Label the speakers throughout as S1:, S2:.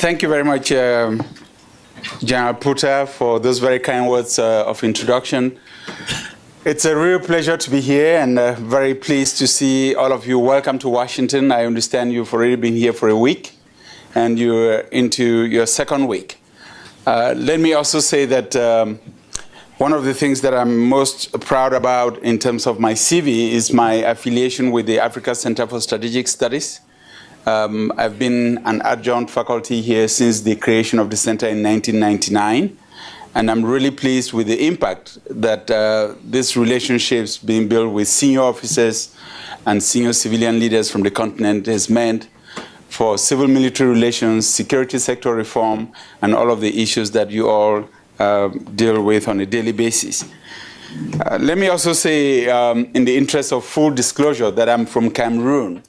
S1: Thank you very much, General Puta, for those very kind words of introduction. It's a real pleasure to be here and very pleased to see all of you. Welcome to Washington. I understand you've already been here for a week and you're into your second week. Let me also say that one of the things that I'm most proud about in terms of my CV is my affiliation with the Africa Center for Strategic Studies. I've been an adjunct faculty here since the creation of the center in 1999, and I'm really pleased with the impact that this relationship's being built with senior officers and senior civilian leaders from the continent has meant for civil-military relations, security sector reform, and all of the issues that you all deal with on a daily basis. Let me also say, in the interest of full disclosure, that I'm from Cameroon.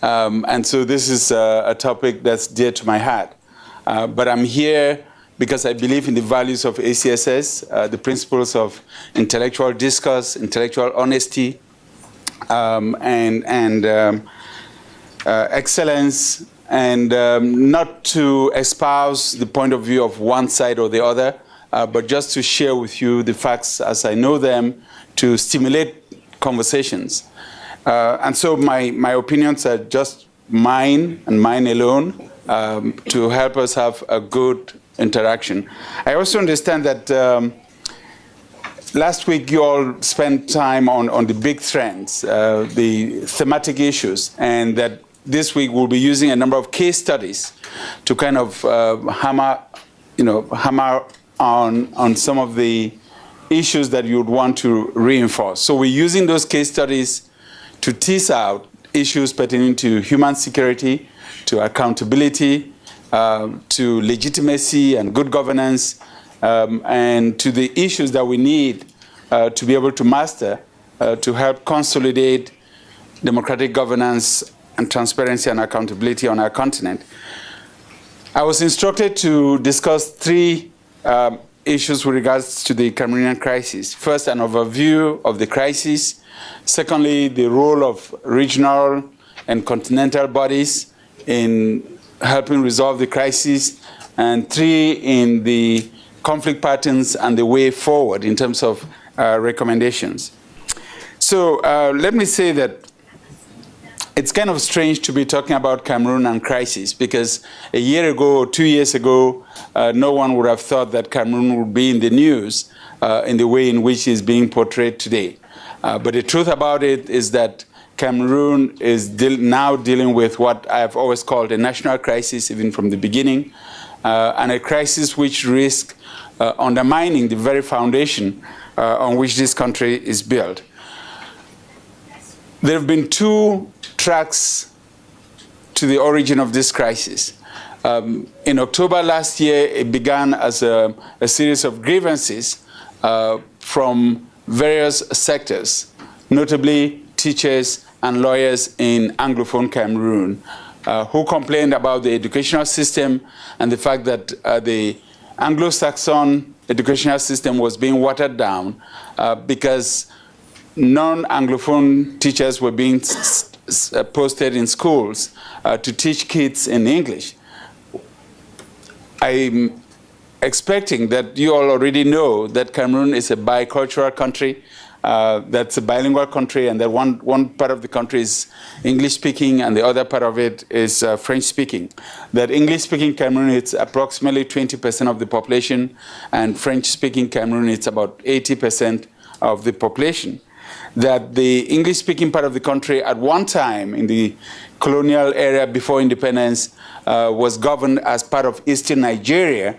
S1: And so this is a topic that's dear to my heart. But I'm here because I believe in the values of ACSS, the principles of intellectual discourse, intellectual honesty, excellence, and not to espouse the point of view of one side or the other, but just to share with you the facts as I know them, to stimulate conversations. And so my opinions are just mine and mine alone to help us have a good interaction. I also understand that last week you all spent time on the big trends, the thematic issues, and that this week we'll be using a number of case studies to kind of hammer on some of the issues that you would want to reinforce. So we're using those case studies to tease out issues pertaining to human security, to accountability, to legitimacy and good governance, and to the issues that we need to be able to master to help consolidate democratic governance and transparency and accountability on our continent. I was instructed to discuss three issues with regards to the Cameroonian crisis. First, an overview of the crisis. Secondly, the role of regional and continental bodies in helping resolve the crisis. And three, in the conflict patterns and the way forward in terms of recommendations. So let me say that it's kind of strange to be talking about Cameroon and crisis, because a year ago or 2 years ago, no one would have thought that Cameroon would be in the news in the way in which it's being portrayed today. But the truth about it is that Cameroon is now dealing with what I've always called a national crisis, even from the beginning, and a crisis which risks undermining the very foundation on which this country is built. There have been two tracks to the origin of this crisis. In October last year, it began as a series of grievances from various sectors, notably teachers and lawyers in Anglophone Cameroon, who complained about the educational system and the fact that the Anglo-Saxon educational system was being watered down because non-Anglophone teachers were being posted in schools to teach kids in English. I'm expecting that you all already know that Cameroon is a bicultural country, that's a bilingual country, and that one part of the country is English-speaking and the other part of it is French-speaking. That English-speaking Cameroon, it's approximately 20% of the population, and French-speaking Cameroon, it's about 80% of the population. That the English-speaking part of the country at one time in the colonial era before independence was governed as part of Eastern Nigeria,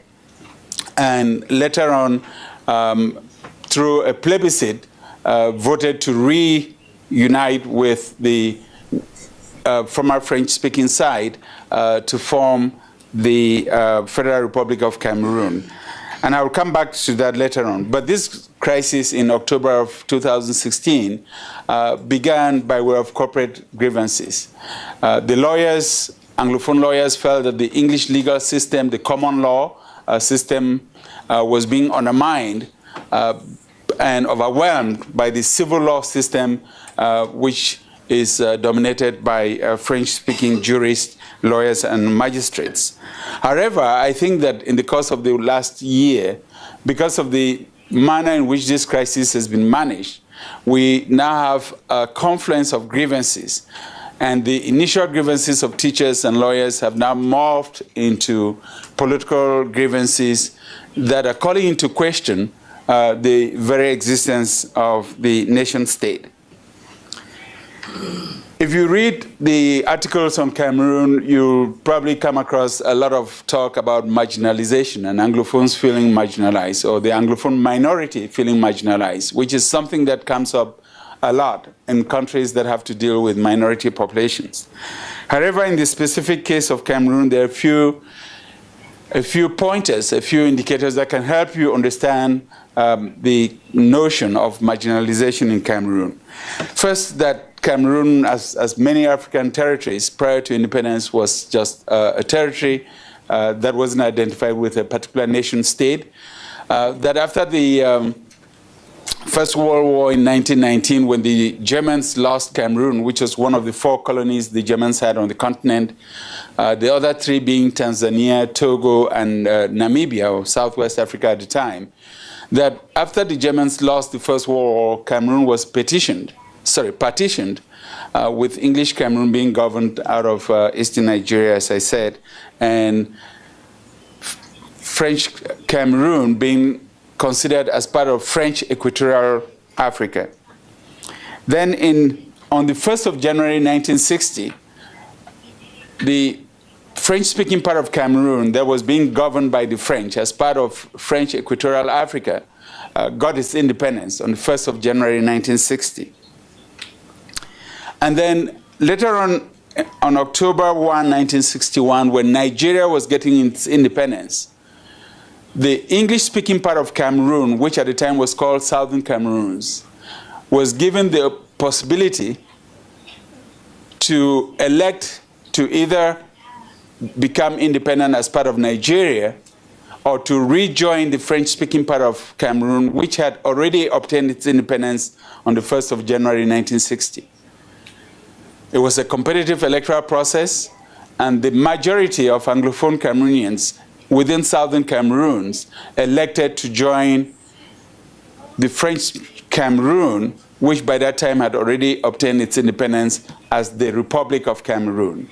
S1: and later on, through a plebiscite, voted to reunite with the former French-speaking side to form the Federal Republic of Cameroon. And I will come back to that later on. But this crisis in October of 2016 began by way of corporate grievances. The lawyers, Anglophone lawyers, felt that the English legal system, the common law system, was being undermined and overwhelmed by the civil law system, which is dominated by French-speaking jurists, lawyers, and magistrates. However, I think that in the course of the last year, because of the manner in which this crisis has been managed, we now have a confluence of grievances. And the initial grievances of teachers and lawyers have now morphed into political grievances that are calling into question the very existence of the nation state. If you read the articles on Cameroon, you'll probably come across a lot of talk about marginalization and Anglophones feeling marginalized, or the Anglophone minority feeling marginalized, which is something that comes up a lot in countries that have to deal with minority populations. However, in the specific case of Cameroon, there are a few pointers, a few indicators that can help you understand the notion of marginalization in Cameroon. First, that Cameroon, as many African territories prior to independence, was just a territory that wasn't identified with a particular nation state. That after the First World War in 1919, when the Germans lost Cameroon, which was one of the 4 colonies the Germans had on the continent, the other 3 being Tanzania, Togo, and Namibia, or Southwest Africa at the time, that after the Germans lost the First World War, Cameroon was partitioned, with English Cameroon being governed out of eastern Nigeria, as I said, and French Cameroon being considered as part of French Equatorial Africa. Then on the 1st of January 1960, the French-speaking part of Cameroon that was being governed by the French as part of French Equatorial Africa got its independence on the 1st of January 1960. And then later on October 1, 1961, when Nigeria was getting its independence, the English-speaking part of Cameroon, which at the time was called Southern Cameroons, was given the possibility to elect to either become independent as part of Nigeria or to rejoin the French-speaking part of Cameroon, which had already obtained its independence on the 1st of January 1960. It was a competitive electoral process, and the majority of Anglophone Cameroonians within Southern Cameroons elected to join the French Cameroon, which by that time had already obtained its independence as the Republic of Cameroon.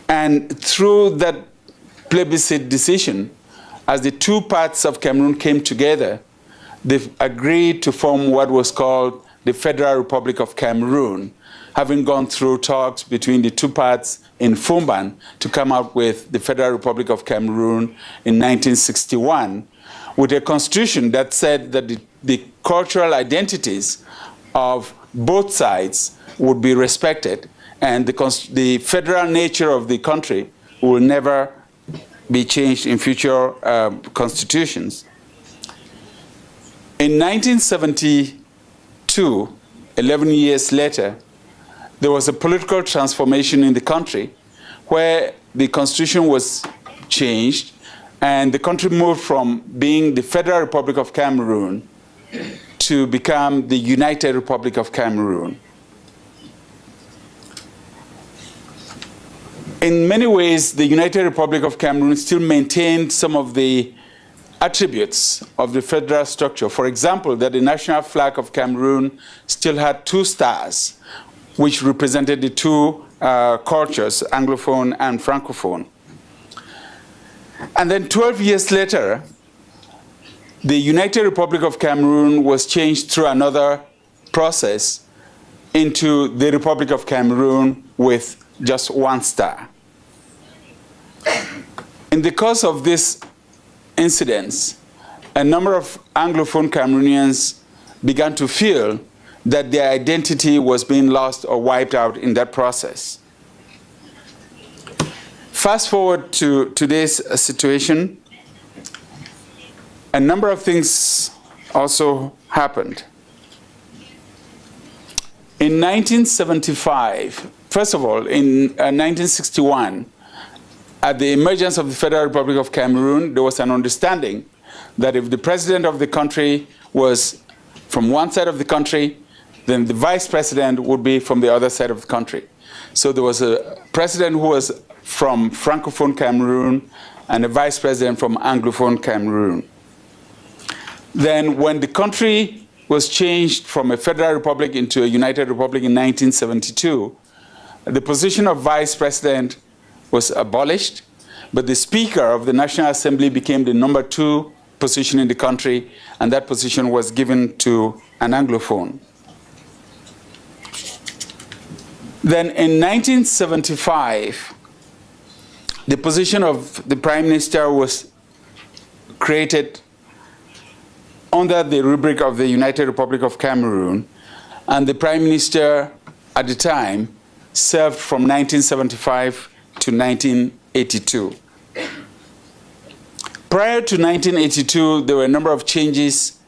S1: And through that plebiscite decision, as the 2 parts of Cameroon came together, they agreed to form what was called the Federal Republic of Cameroon, having gone through talks between the 2 parts in Fumban to come up with the Federal Republic of Cameroon in 1961, with a constitution that said that the cultural identities of both sides would be respected, and the federal nature of the country will never be changed in future constitutions. In 1972, 11 years later, there was a political transformation in the country where the constitution was changed and the country moved from being the Federal Republic of Cameroon to become the United Republic of Cameroon. In many ways, the United Republic of Cameroon still maintained some of the attributes of the federal structure. For example, that the national flag of Cameroon still had 2 stars, which represented the 2 cultures, Anglophone and Francophone. And then 12 years later, the United Republic of Cameroon was changed through another process into the Republic of Cameroon with just 1 star. In the course of this incidents, a number of Anglophone Cameroonians began to feel that their identity was being lost or wiped out in that process. Fast forward to today's situation, a number of things also happened. In 1975, first of all, in 1961, at the emergence of the Federal Republic of Cameroon, there was an understanding that if the president of the country was from one side of the country then the vice president would be from the other side of the country. So there was a president who was from Francophone Cameroon and a vice president from Anglophone Cameroon. Then when the country was changed from a federal republic into a united republic in 1972, the position of vice president was abolished, but the Speaker of the National Assembly became the number 2 position in the country, and that position was given to an Anglophone. Then in 1975, the position of the Prime Minister was created under the rubric of the United Republic of Cameroon, and the Prime Minister at the time served from 1975 to 1982. Prior to 1982, there were a number of changes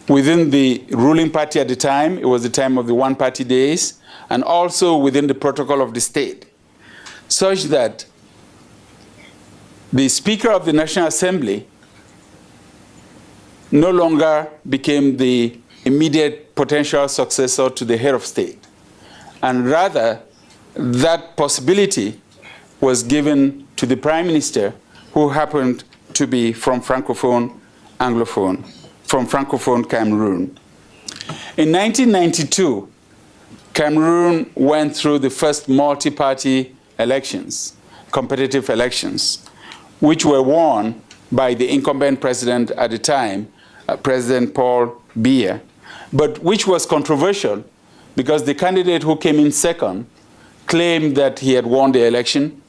S1: within the ruling party at the time. It was the time of the one-party days, and also within the protocol of the state, such that the Speaker of the National Assembly no longer became the immediate potential successor to the head of state. And rather, that possibility was given to the Prime Minister, who happened to be from Francophone Anglophone, from Francophone Cameroon. In 1992, Cameroon went through the first multi-party elections, competitive elections, which were won by the incumbent president at the time, President Paul Biya, but which was controversial because the candidate who came in second claimed that he had won the election,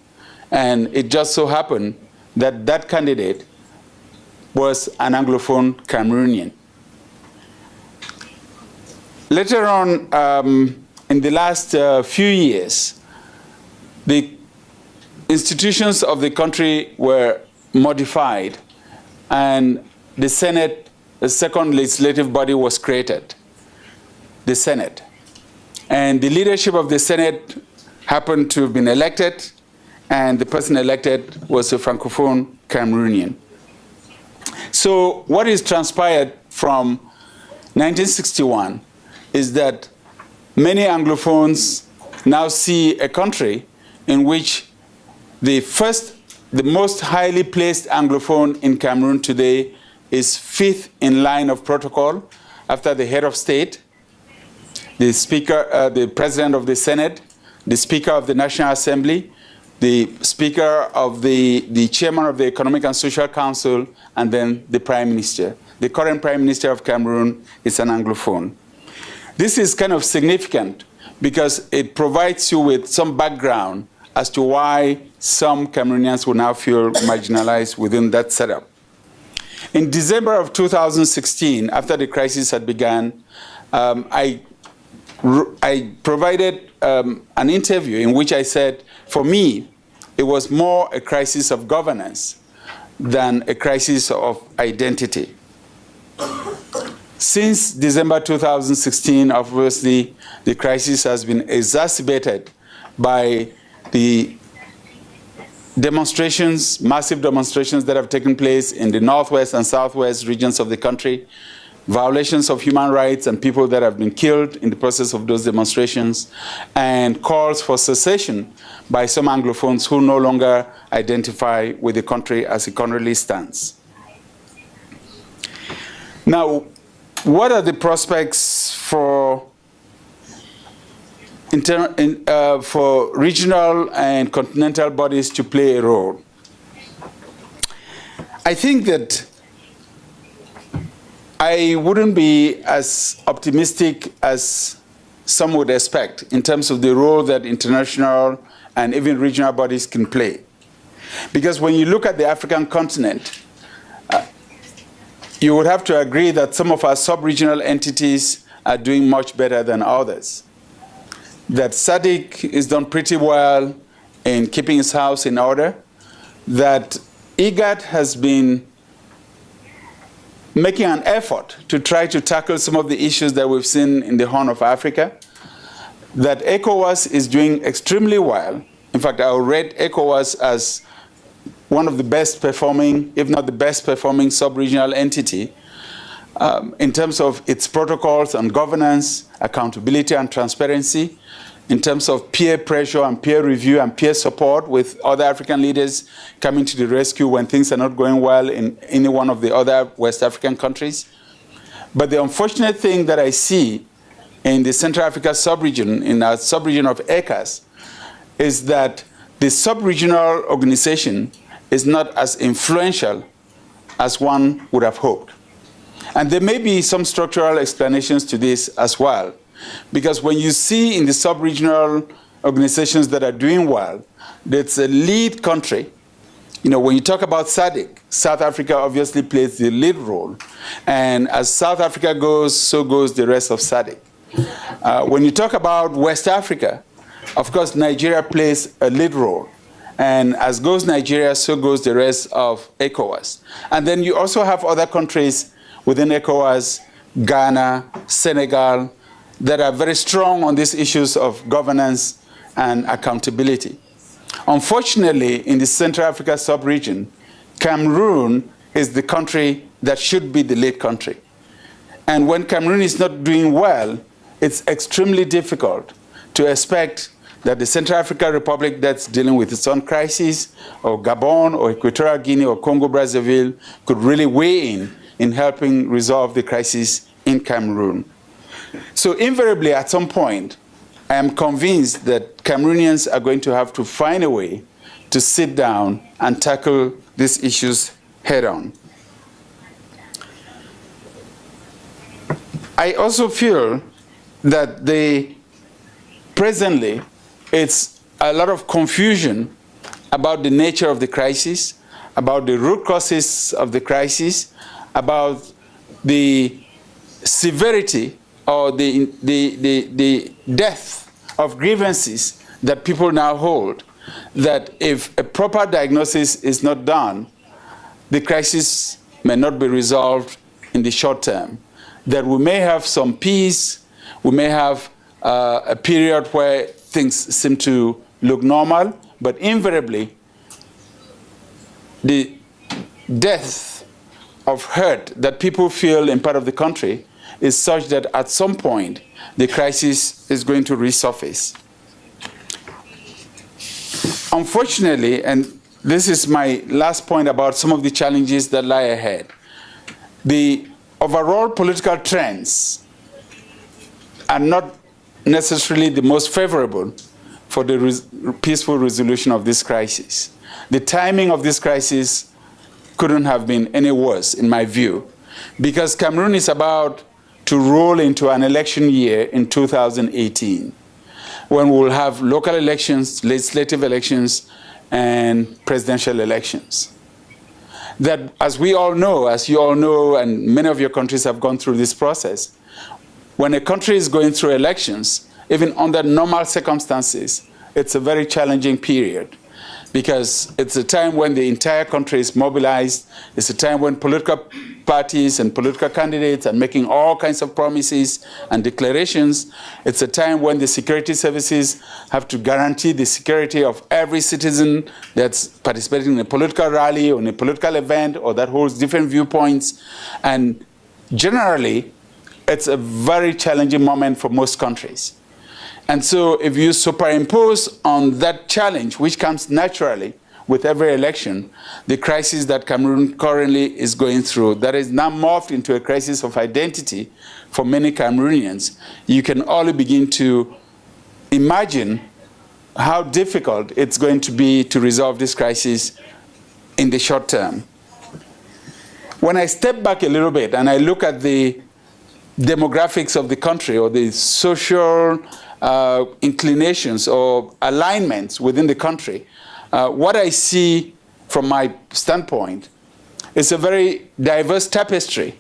S1: and it just so happened that that candidate was an Anglophone Cameroonian. Later on, in the last few years, the institutions of the country were modified, and the Senate, a second legislative body, was created, the Senate. And the leadership of the Senate happened to have been elected, and the person elected was a Francophone Cameroonian. So what is transpired from 1961 is that many Anglophones now see a country in which the most highly placed Anglophone in Cameroon today is 5th in line of protocol after the head of state, the Speaker, the President of the Senate, the Speaker of the National Assembly, the Speaker of the Chairman of the Economic and Social Council, and then the Prime Minister. The current Prime Minister of Cameroon is an Anglophone. This is kind of significant because it provides you with some background as to why some Cameroonians will now feel marginalized within that setup. In December of 2016, after the crisis had begun, I provided an interview in which I said, for me, it was more a crisis of governance than a crisis of identity. Since December 2016, obviously, the crisis has been exacerbated by the demonstrations, massive demonstrations that have taken place in the northwest and southwest regions of the country, violations of human rights and people that have been killed in the process of those demonstrations, and calls for secession by some Anglophones who no longer identify with the country as it currently stands. Now, what are the prospects for regional and continental bodies to play a role? I think that I wouldn't be as optimistic as some would expect in terms of the role that international and even regional bodies can play. Because when you look at the African continent, you would have to agree that some of our sub-regional entities are doing much better than others. That SADC is done pretty well in keeping its house in order, that IGAD has been making an effort to try to tackle some of the issues that we've seen in the Horn of Africa, that ECOWAS is doing extremely well. In fact, I would rate ECOWAS as one of the best performing, if not the best performing, sub-regional entity. in terms of its protocols on governance, accountability, and transparency, in terms of peer pressure and peer review and peer support with other African leaders coming to the rescue when things are not going well in any one of the other West African countries. But the unfortunate thing that I see in the Central Africa sub-region, in our sub-region of ECAS, is that the sub-regional organization is not as influential as one would have hoped. And there may be some structural explanations to this as well. Because when you see in the sub-regional organizations that are doing well, that's a lead country. You know, when you talk about SADC, South Africa obviously plays the lead role. And as South Africa goes, so goes the rest of SADC. When you talk about West Africa, of course, Nigeria plays a lead role. And as goes Nigeria, so goes the rest of ECOWAS. And then you also have other countries within ECOWAS, Ghana, Senegal, that are very strong on these issues of governance and accountability. Unfortunately, in the Central Africa sub-region, Cameroon is the country that should be the lead country. And when Cameroon is not doing well, it's extremely difficult to expect that the Central African Republic that's dealing with its own crisis, or Gabon, or Equatorial Guinea, or Congo-Brazzaville could really weigh in helping resolve the crisis in Cameroon. So invariably, at some point, I am convinced that Cameroonians are going to have to find a way to sit down and tackle these issues head-on. I also feel that presently, it's a lot of confusion about the nature of the crisis, about the root causes of the crisis, about the severity or the depth of grievances that people now hold, that if a proper diagnosis is not done, the crisis may not be resolved in the short term. That we may have some peace, we may have a period where things seem to look normal, but invariably, the depth of hurt that people feel in part of the country is such that at some point, the crisis is going to resurface. Unfortunately, and this is my last point about some of the challenges that lie ahead, the overall political trends are not necessarily the most favorable for the peaceful resolution of this crisis. The timing of this crisis couldn't have been any worse, in my view, because Cameroon is about to roll into an election year in 2018, when we'll have local elections, legislative elections, and presidential elections. That, as we all know, as you all know, and many of your countries have gone through this process, when a country is going through elections, even under normal circumstances, it's a very challenging period, because it's a time when the entire country is mobilized. It's a time when political parties and political candidates are making all kinds of promises and declarations. It's a time when the security services have to guarantee the security of every citizen that's participating in a political rally or in a political event or that holds different viewpoints. And generally, it's a very challenging moment for most countries. And so if you superimpose on that challenge, which comes naturally with every election, the crisis that Cameroon currently is going through, that is now morphed into a crisis of identity for many Cameroonians, you can only begin to imagine how difficult it's going to be to resolve this crisis in the short term. When I step back a little bit and I look at the demographics of the country or the social inclinations or alignments within the country, what I see from my standpoint is a very diverse tapestry.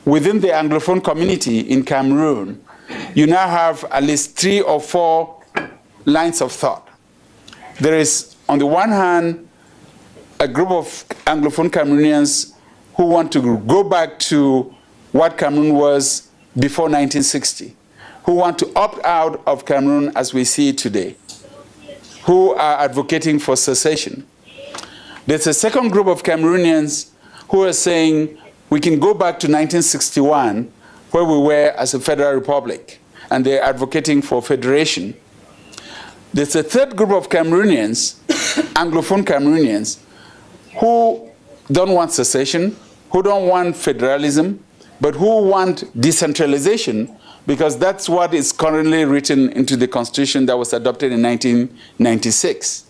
S1: Within the Anglophone community in Cameroon, you now have at least 3 or 4 lines of thought. There is, on the one hand, a group of Anglophone Cameroonians who want to go back to what Cameroon was before 1960, who want to opt out of Cameroon as we see it today, who are advocating for secession. There's a second group of Cameroonians who are saying we can go back to 1961, where we were as a federal republic, and they're advocating for federation. There's a third group of Cameroonians, Anglophone Cameroonians, who don't want secession, who don't want federalism, but who want decentralization, because that's what is currently written into the Constitution that was adopted in 1996.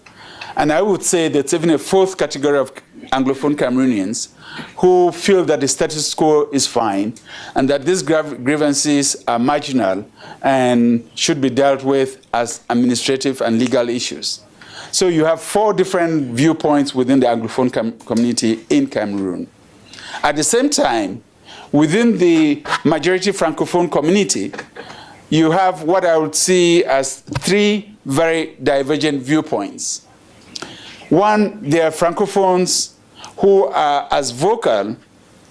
S1: And I would say there's even a fourth category of Anglophone Cameroonians who feel that the status quo is fine and that these grievances are marginal and should be dealt with as administrative and legal issues. So you have four different viewpoints within the Anglophone community in Cameroon. At the same time, within the majority Francophone community, you have what I would see as three very divergent viewpoints. One, there are Francophones who are as vocal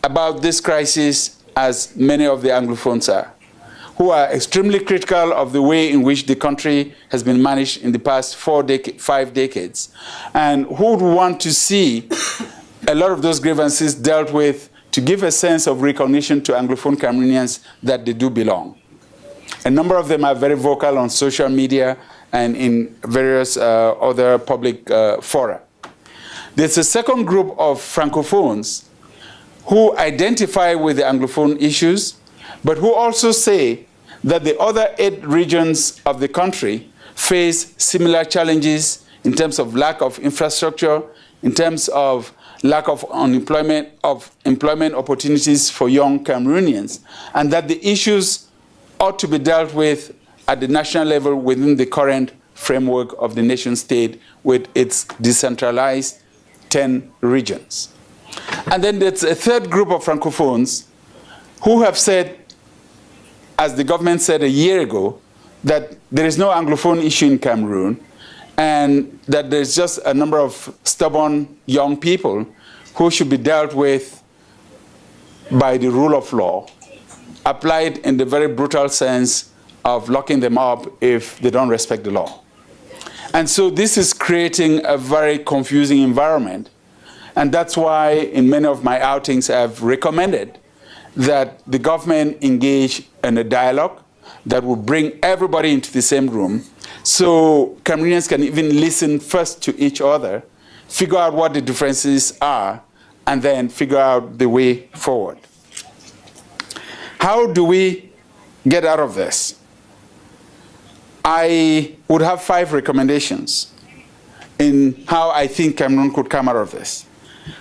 S1: about this crisis as many of the Anglophones are, who are extremely critical of the way in which the country has been managed in the past 5 decades, and who would want to see a lot of those grievances dealt with to give a sense of recognition to Anglophone Cameroonians that they do belong. A number of them are very vocal on social media and in various other public fora. There's a second group of Francophones who identify with the Anglophone issues, but who also say that the other 8 regions of the country face similar challenges in terms of lack of infrastructure, in terms of lack of employment opportunities for young Cameroonians, and that the issues ought to be dealt with at the national level within the current framework of the nation state with its decentralized 10 regions. And then there's a third group of Francophones who have said, as the government said a year ago, that there is no Anglophone issue in Cameroon, and that there's just a number of stubborn young people who should be dealt with by the rule of law, applied in the very brutal sense of locking them up if they don't respect the law. And so this is creating a very confusing environment. And that's why in many of my outings I've recommended that the government engage in a dialogue that will bring everybody into the same room so Cameroonians can even listen first to each other, figure out what the differences are, and then figure out the way forward. How do we get out of this? I would have 5 recommendations in how I think Cameroon could come out of this.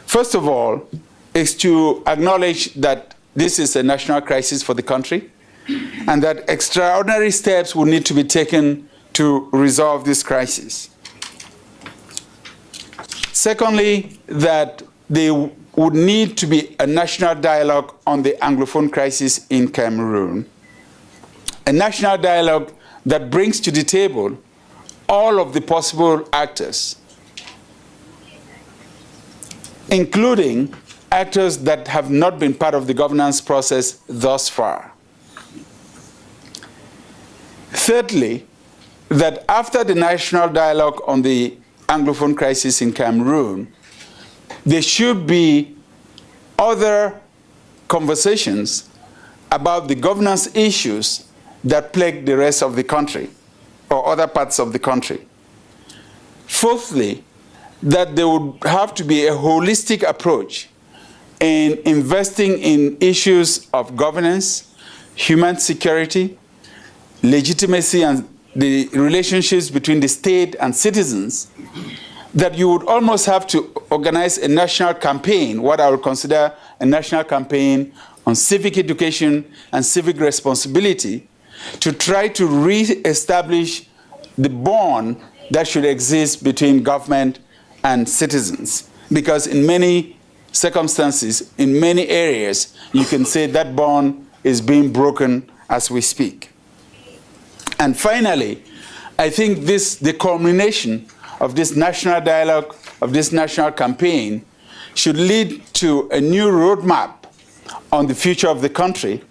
S1: First of all, is to acknowledge that this is a national crisis for the country and that extraordinary steps will need to be taken to resolve this crisis. Secondly, that there would need to be a national dialogue on the Anglophone crisis in Cameroon. A national dialogue that brings to the table all of the possible actors, including actors that have not been part of the governance process thus far. Thirdly, that after the national dialogue on the Anglophone crisis in Cameroon, there should be other conversations about the governance issues that plague the rest of the country or other parts of the country. Fourthly, that there would have to be a holistic approach in investing in issues of governance, human security, legitimacy, and the relationships between the state and citizens, that you would almost have to organize a national campaign, what I would consider a national campaign on civic education and civic responsibility, to try to re-establish the bond that should exist between government and citizens. Because in many circumstances, in many areas, you can say that bond is being broken as we speak. And finally, I think the culmination of this national dialogue, of this national campaign, should lead to a new roadmap on the future of the country,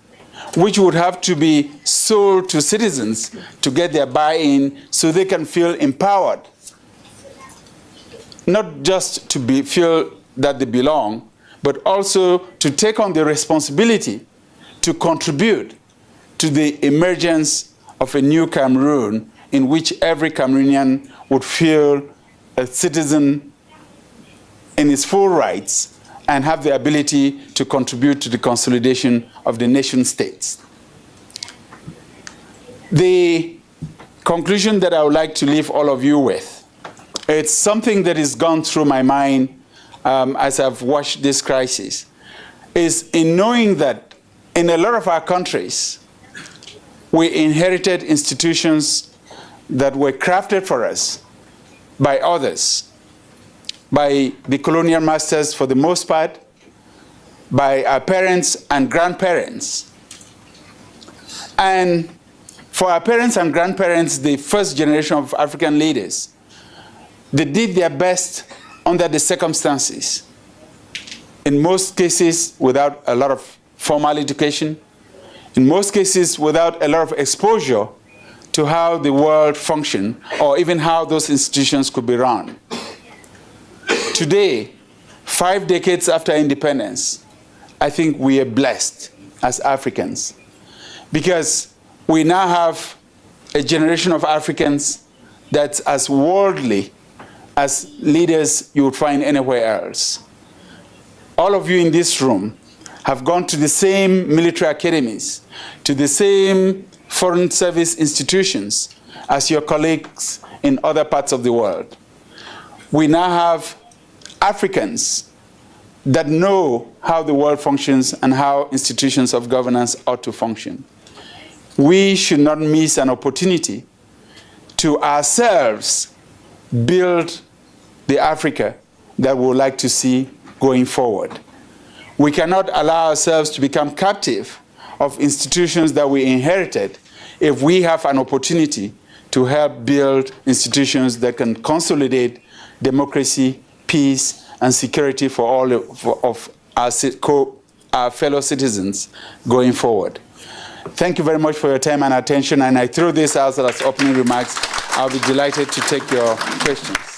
S1: which would have to be sold to citizens to get their buy-in so they can feel empowered. Not just to feel that they belong, but also to take on the responsibility to contribute to the emergence of a new Cameroon in which every Cameroonian would feel a citizen in his full rights and have the ability to contribute to the consolidation of the nation states. The conclusion that I would like to leave all of you with, it's something that has gone through my mind as I've watched this crisis, is in knowing that in a lot of our countries, we inherited institutions that were crafted for us by others, by the colonial masters for the most part, by our parents and grandparents. And for our parents and grandparents, the first generation of African leaders, they did their best under the circumstances. In most cases, without a lot of formal education, in most cases, without a lot of exposure to how the world functioned, or even how those institutions could be run. Today, 5 decades after independence, I think we are blessed as Africans, because we now have a generation of Africans that's as worldly as leaders you would find anywhere else. All of you in this room have gone to the same military academies, to the same foreign service institutions as your colleagues in other parts of the world. We now have Africans that know how the world functions and how institutions of governance ought to function. We should not miss an opportunity to ourselves build the Africa that we would like to see going forward. We cannot allow ourselves to become captive of institutions that we inherited if we have an opportunity to help build institutions that can consolidate democracy, peace, and security for all of our fellow citizens going forward. Thank you very much for your time and attention, and I throw this out as opening remarks. I'll be delighted to take your questions.